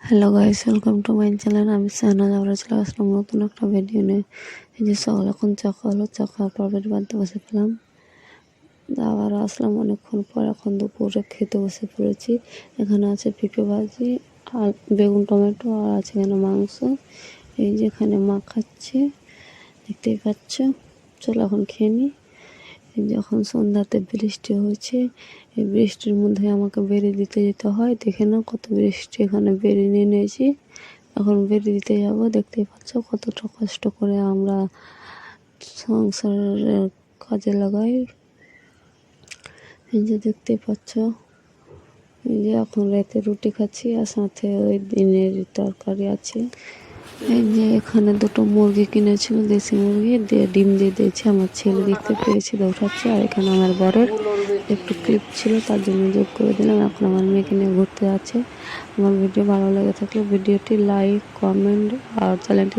Hello guys, welcome to my channel. আমি সাহানাজ। আমরা চলে আসলাম নতুন একটা ভিডিও নিয়ে। এই যে সকাল এখন চা খাওয়ার পর পেট বাঁধতে বসে পেলাম, আবার আসলাম অনেকক্ষণ পর। এখন দুপুরে খেতে বসে পড়েছি। এখানে আছে পেঁপে ভাজি আর বেগুন টমেটো, আর আছে এখানে মাংস। এই যে এখানে মা খাচ্ছে, দেখতেই পাচ্ছ। চলো এখন খেয়ে নিই। যখন সন্ধ্যাতে বৃষ্টি হয়েছে, এই বৃষ্টির মধ্যে আমাকে বেরি দিতে যেতে হয়। দেখে নাও কত বৃষ্টি, এখানে বেরি নিয়ে নিয়েছি, এখন বেরি দিতে যাব। দেখতেই পাচ্ছ কতটা কষ্ট করে আমরা সংসারের কাজে লাগাই। এই যে দেখতেই পাচ্ছ, এই যে এখন রাতে রুটি খাচ্ছি, আর সাথে ওই দিনের তরকারি আছে। এই যে এখানে দুটো মুরগি কিনেছিল, দেশি মুরগি, দিয়ে ডিম দিয়ে দিয়েছে। আমার ছেলে দেখতে পেয়েছে, দৌড়াচ্ছে। আর এখানে আমার বরের একটু ক্লিপ ছিল, তার জন্য যোগ করে দিলাম। এখন আমার মেয়েকে নিয়ে ঘুরতে যাচ্ছে। আমার ভিডিও ভালো লেগে থাকলে ভিডিওটি লাইক, কমেন্ট আর চ্যানেলটি